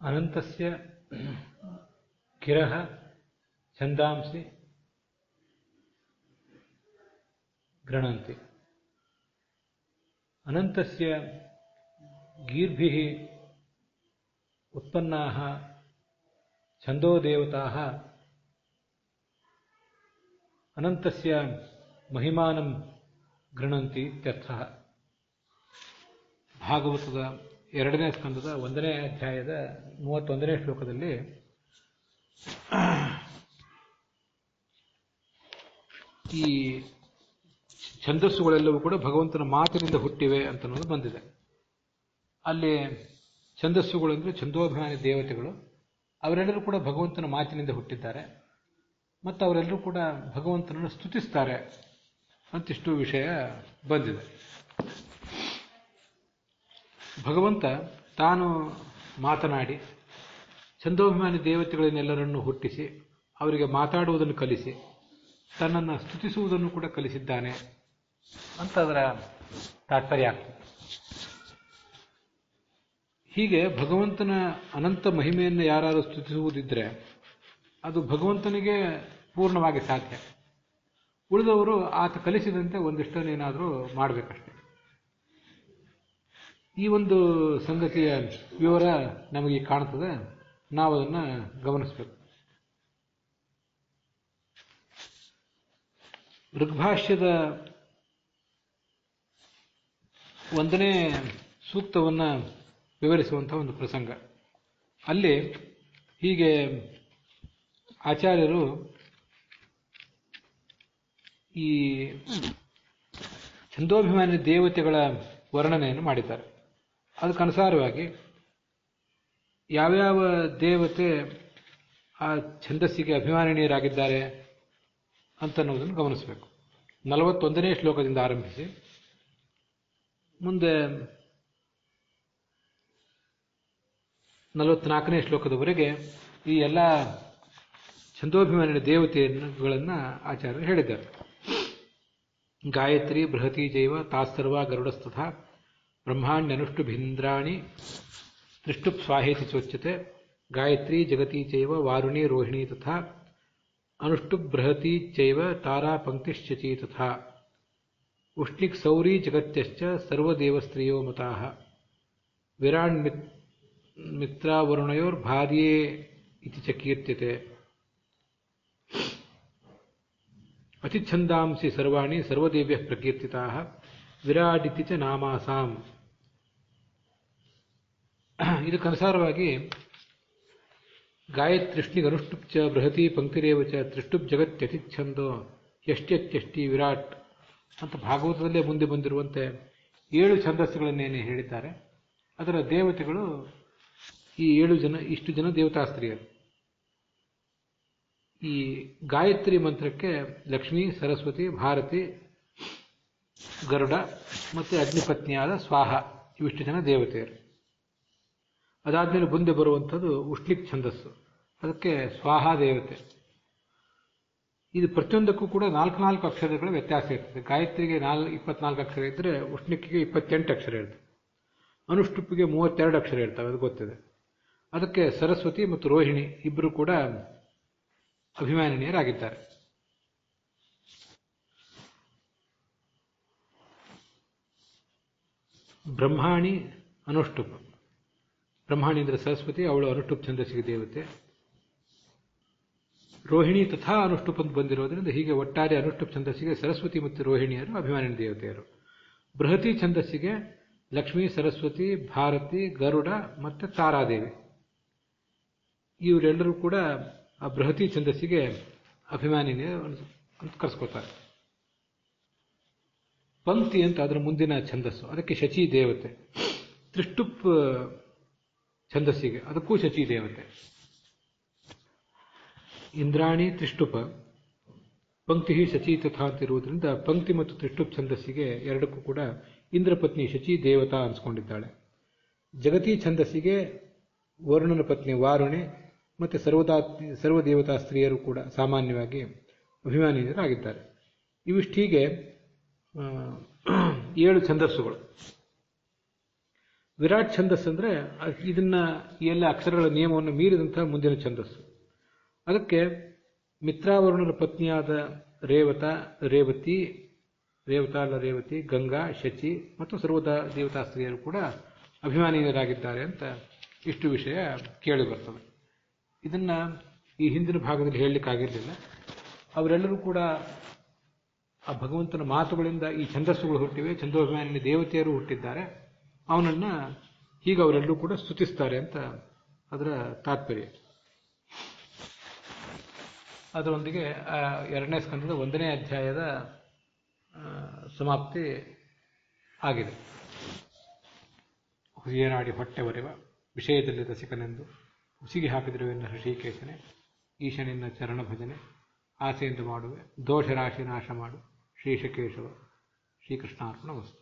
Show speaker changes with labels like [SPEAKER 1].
[SPEAKER 1] ಅನಂತಸ್ಯ ಗಿರಃ ಛಂದಾಂಸಿ ಗೃಣಂತಿ. ಅನಂತಸ್ಯ ಗೀರ್ಭಿಃ ಉತ್ಪನ್ನಾಃ ಛಂದೋ ದೇವತಾಃ ಅನಂತಸ್ಯ ಮಹಿಮಾನಂ ಗೃಣಂತಿ ಇತ್ಯರ್ಥಃ. ಭಾಗವತದ 2ನೇ ಸ್ಕಂದದ 1ನೇ ಅಧ್ಯಾಯದ 31ನೇ ಶ್ಲೋಕದಲ್ಲಿ ಈ ಛಂದಸ್ಸುಗಳೆಲ್ಲವೂ ಕೂಡ ಭಗವಂತನ ಮಾತಿನಿಂದ ಹುಟ್ಟಿವೆ ಅಂತ ಅನ್ನೋದು ಬಂದಿದೆ. ಅಲ್ಲಿ ಛಂದಸ್ಸುಗಳು ಅಂದರೆ ಛಂದೋಭಿಮಾನಿ ದೇವತೆಗಳು, ಅವರೆಲ್ಲರೂ ಕೂಡ ಭಗವಂತನ ಮಾತಿನಿಂದ ಹುಟ್ಟಿದ್ದಾರೆ ಮತ್ತು ಅವರೆಲ್ಲರೂ ಕೂಡ ಭಗವಂತನನ್ನು ಸ್ತುತಿಸ್ತಾರೆ ಅಂತಿಷ್ಟು ವಿಷಯ ಬಂದಿದೆ. ಭಗವಂತ ತಾನು ಮಾತನಾಡಿ ಛಂದೋಭಿಮಾನಿ ದೇವತೆಗಳನ್ನೆಲ್ಲರನ್ನು ಹುಟ್ಟಿಸಿ ಅವರಿಗೆ ಮಾತಾಡುವುದನ್ನು ಕಲಿಸಿ ತನ್ನನ್ನು ಸ್ತುತಿಸುವುದನ್ನು ಕೂಡ ಕಲಿಸಿದ್ದಾನೆ ಅಂತ ಅದರ ತಾತ್ಪರ್ಯ ಆಗ್ತದೆ. ಹೀಗೆ ಭಗವಂತನ ಅನಂತ ಮಹಿಮೆಯನ್ನು ಯಾರು ಸ್ತುತಿಸುವುದಿದ್ರೆ ಅದು ಭಗವಂತನಿಗೆ ಪೂರ್ಣವಾಗಿ ಸಾಧ್ಯ. ಉಳಿದವರು ಆತ ಕಲಿಸಿದಂತೆ ಒಂದಿಷ್ಟನ್ನೇನಾದರೂ ಮಾಡಬೇಕಷ್ಟೆ. ಈ ಒಂದು ಸಂಗತಿಯ ವಿವರ ನಮಗೆ ಕಾಣ್ತದೆ, ನಾವು ಅದನ್ನು ಗಮನಿಸಬೇಕು. ಋಗ್ಭಾಷ್ಯದ 1ನೇ ಸೂಕ್ತವನ್ನು ವಿವರಿಸುವಂತಹ ಒಂದು ಪ್ರಸಂಗ. ಅಲ್ಲಿ ಹೀಗೆ ಆಚಾರ್ಯರು ಈ ಛಂದೋಭಿಮಾನಿ ದೇವತೆಗಳ ವರ್ಣನೆಯನ್ನು ಮಾಡಿದ್ದಾರೆ. ಅದಕ್ಕನುಸಾರವಾಗಿ ಯಾವ್ಯಾವ ದೇವತೆ ಆ ಛಂದಸ್ಸಿಗೆ ಅಭಿಮಾನಿನಿಯರಾಗಿದ್ದಾರೆ ಅಂತ ಅನ್ನೋದನ್ನು ಗಮನಿಸಬೇಕು. 41ನೇ ಶ್ಲೋಕದಿಂದ ಆರಂಭಿಸಿ ಮುಂದೆ 44ನೇ ಶ್ಲೋಕದವರೆಗೆ ಈ ಎಲ್ಲ ಛಂದೋಭಿಮಾನಿ ದೇವತೆಗಳನ್ನು ಆಚಾರ್ಯರು ಹೇಳಿದ್ದಾರೆ. ಗಾಯತ್ರಿ ಬೃಹತಿ ಜೈವ ತಾತ್ಸರ್ವ ಗರುಡಸ್ತಥಾ ಬ್ರಹ್ಮಾಣ್ಯನುಷ್ಟುಭಿಂದ್ರಾಣಿ ತ್ರಿಷ್ಟುಪ್ ಸ್ವಾಹೇತಿ ಚೋಚ್ಯತೆ. ಗಾಯತ್ರಿ ಜಗತಿ ಚೈವ ವಾರುಣಿ ರೋಹಿಣಿ ತಥಾ ಅನುಷ್ಟುಪ್ ಬೃಹತಿ ಚೈವ ತಾರಾ ಪಂಕ್ತಿಶ್ಚಚಿ ತಥಾ ಉಷ್ಣಿಕ್ ಸೌರಿ ಜಗತ್ಯಶ್ಚ ಸರ್ವದೇವಸ್ತ್ರೀಯೋ ಮತಾಃ ವಿರಾಣ್ ಮಿತ್ರಾವರುಣಯೋರ್ ಭಾರ್ಯೇ ಇತಿ ಚ ಕೀರ್ತ್ಯತೆ. ಅತಿಚ್ಛಂದಾಂಸಿ ಸರ್ವಾಣಿ ಸರ್ವದೇವ್ಯಃ ಪ್ರಕೀರ್ತಿತಾಃ ವಿರಾಡಿತಿ ಚ ನಾಮಾಸಾಂ. ಇದಕ್ಕನುಸಾರವಾಗಿ ಗಾಯತ್ರಿಷ್ಣಿಗ್ ಅನುಷ್ಟುಪ್ ಚ ಬೃಹತಿ ಪಂಕ್ತಿರೇವ ಚ ತ್ರಿಷ್ಟುಪ್ ಜಗತ್ಯತಿಚ್ಛಂದೋ ಯಷ್ಟ್ಯತ್ಯಷ್ಟಿ ವಿರಾಟ್ ಅಂತ ಭಾಗವತದಲ್ಲೇ ಮುಂದೆ ಬಂದಿರುವಂತೆ 7 ಛಂದಸ್ಸುಗಳನ್ನೇನೆ ಹೇಳಿದ್ದಾರೆ. ಅದರ ದೇವತೆಗಳು ಈ 7 ಜನ, ಇಷ್ಟು ಜನ ದೇವತಾಸ್ತ್ರೀಯರು. ಈ ಗಾಯತ್ರಿ ಮಂತ್ರಕ್ಕೆ ಲಕ್ಷ್ಮೀ, ಸರಸ್ವತಿ, ಭಾರತಿ, ಗರುಡ ಮತ್ತು ಅಗ್ನಿಪತ್ನಿಯಾದ ಸ್ವಾಹ ಇವಿಷ್ಟು ಜನ ದೇವತೆಯರು. ಅದಾದ್ಮೇಲೆ ಮುಂದೆ ಬರುವಂಥದ್ದು ಉಷ್ಣಿಕ್ ಛಂದಸ್ಸು, ಅದಕ್ಕೆ ಸ್ವಾಹ ದೇವತೆ. ಇದು ಪ್ರತಿಯೊಂದಕ್ಕೂ ಕೂಡ 4 ಅಕ್ಷರಗಳ ವ್ಯತ್ಯಾಸ ಇರ್ತದೆ. ಗಾಯತ್ರಿಗೆ 24 ಅಕ್ಷರ ಇದ್ದರೆ ಉಷ್ಣಿಕ್ಕಿಗೆ 28 ಅಕ್ಷರ ಇರ್ತದೆ. ಅನುಷ್ಟುಪ್ಪಿಗೆ 32 ಅಕ್ಷರ ಇರ್ತವೆ, ಅದು ಗೊತ್ತಿದೆ. ಅದಕ್ಕೆ ಸರಸ್ವತಿ ಮತ್ತು ರೋಹಿಣಿ ಇಬ್ಬರು ಕೂಡ ಅಭಿಮಾನಿನಿಯರಾಗಿದ್ದಾರೆ. ಬ್ರಹ್ಮಾಣಿ ಅನುಷ್ಟುಪ್, ಬ್ರಹ್ಮಾಣಿ ಅಂದರೆ ಸರಸ್ವತಿ, ಅವಳು ಅನುಷ್ಟುಪ್ ಛಂದಸ್ಸಿಗೆ ದೇವತೆ. ರೋಹಿಣಿ ತಥಾ ಅನುಷ್ಟುಪ್ ಅಂತ ಬಂದಿರೋದ್ರಿಂದ ಹೀಗೆ ಒಟ್ಟಾರೆ ಅನುಷ್ಟುಪ್ ಛಂದಸ್ಸಿಗೆ ಸರಸ್ವತಿ ಮತ್ತು ರೋಹಿಣಿಯರು ಅಭಿಮಾನಿ ದೇವತೆಯರು. ಬೃಹತಿ ಛಂದಸ್ಸಿಗೆ ಲಕ್ಷ್ಮೀ, ಸರಸ್ವತಿ, ಭಾರತಿ, ಗರುಡ ಮತ್ತು ತಾರಾದೇವಿ ಇವರೆಲ್ಲರೂ ಕೂಡ ಆ ಬೃಹತಿ ಛಂದಸ್ಸಿಗೆ ಅಭಿಮಾನಿನೇ ಅಂತ ಕರೆಸ್ಕೋತಾರೆ. ಪಂಕ್ತಿ ಅಂತ ಅದರ ಮುಂದಿನ ಛಂದಸ್ಸು, ಅದಕ್ಕೆ ಶಚಿ ದೇವತೆ. ತ್ರಿಷ್ಟುಪ್ ಛಂದಸ್ಸಿಗೆ ಅದಕ್ಕೂ ಶಚಿ ದೇವತೆ. ಇಂದ್ರಾಣಿ ತ್ರಿಷ್ಟುಪ ಪಂಕ್ತಿ ಶಚಿ ತಥಾ ಅಂತಿರುವುದರಿಂದ ಪಂಕ್ತಿ ಮತ್ತು ತ್ರಿಷ್ಟುಪ್ ಛಂದಸ್ಸಿಗೆ ಎರಡಕ್ಕೂ ಕೂಡ ಇಂದ್ರಪತ್ನಿ ಶಚಿ ದೇವತಾ ಅನಿಸ್ಕೊಂಡಿದ್ದಾಳೆ. ಜಗತಿ ಛಂದಸ್ಸಿಗೆ ವರುಣನ ಪತ್ನಿ ವಾರುಣಿ ಮತ್ತು ಸರ್ವದೇವತಾ ಸ್ತ್ರೀಯರು ಕೂಡ ಸಾಮಾನ್ಯವಾಗಿ ಅಭಿಮಾನಿಯರಾಗಿದ್ದಾರೆ. ಇವಿಷ್ಟು ಹೀಗೆ 7 ಛಂದಸ್ಸುಗಳು. ವಿರಾಟ್ ಛಂದಸ್ಸು ಅಂದರೆ ಇದನ್ನ ಎಲ್ಲ ಅಕ್ಷರಗಳ ನಿಯಮವನ್ನು ಮೀರಿದಂತಹ ಮುಂದಿನ ಛಂದಸ್ಸು. ಅದಕ್ಕೆ ಮಿತ್ರಾವರುಣರ ಪತ್ನಿಯಾದ ರೇವತಿ, ಗಂಗಾ, ಶಚಿ ಮತ್ತು ಸರ್ವದ ದೇವತಾ ಸ್ತ್ರೀಯರು ಕೂಡ ಅಭಿಮಾನೀಯರಾಗಿದ್ದಾರೆ ಅಂತ ಇಷ್ಟು ವಿಷಯ ಕೇಳಿ ಬರ್ತದೆ. ಇದನ್ನ ಈ ಹಿಂದಿನ ಭಾಗದಲ್ಲಿ ಹೇಳಲಿಕ್ಕಾಗಿರಲಿಲ್ಲ. ಅವರೆಲ್ಲರೂ ಕೂಡ ಆ ಭಗವಂತನ ಮಾತುಗಳಿಂದ ಈ ಛಂದಸ್ಸುಗಳು ಹುಟ್ಟಿವೆ, ಛಂದೋಭಿಮಾನಿ ದೇವತೆಯರು ಹುಟ್ಟಿದ್ದಾರೆ, ಅವನನ್ನ ಹೀಗೆ ಅವರೆಲ್ಲರೂ ಕೂಡ ಸ್ತುತಿಸ್ತಾರೆ ಅಂತ ಅದರ ತಾತ್ಪರ್ಯ. ಅದರೊಂದಿಗೆ 2ನೇ ಸ್ಕಂದದ 1ನೇ ಅಧ್ಯಾಯದ ಸಮಾಪ್ತಿ ಆಗಿದೆ. ಹುಸಿಯನಾಡಿ ಹೊಟ್ಟೆ ಒರೆವ ವಿಷಯದಲ್ಲಿ ರಸಿಕನೆಂದು ಹುಸಿಗೆ ಹಾಕಿದಿರುವೆನ್ನ ಹೃಷಿಕೇಶನೆ, ಈಶನಿನ್ನ ಚರಣ ಭಜನೆ ಆಸೆಯಿಂದ ಮಾಡುವೆ, ದೋಷರಾಶಿ ನಾಶ ಮಾಡು ಶ್ರೀಶಕೇಶವ. ಶ್ರೀಕೃಷ್ಣಾರ್ಪಣ ವಸ್ತು.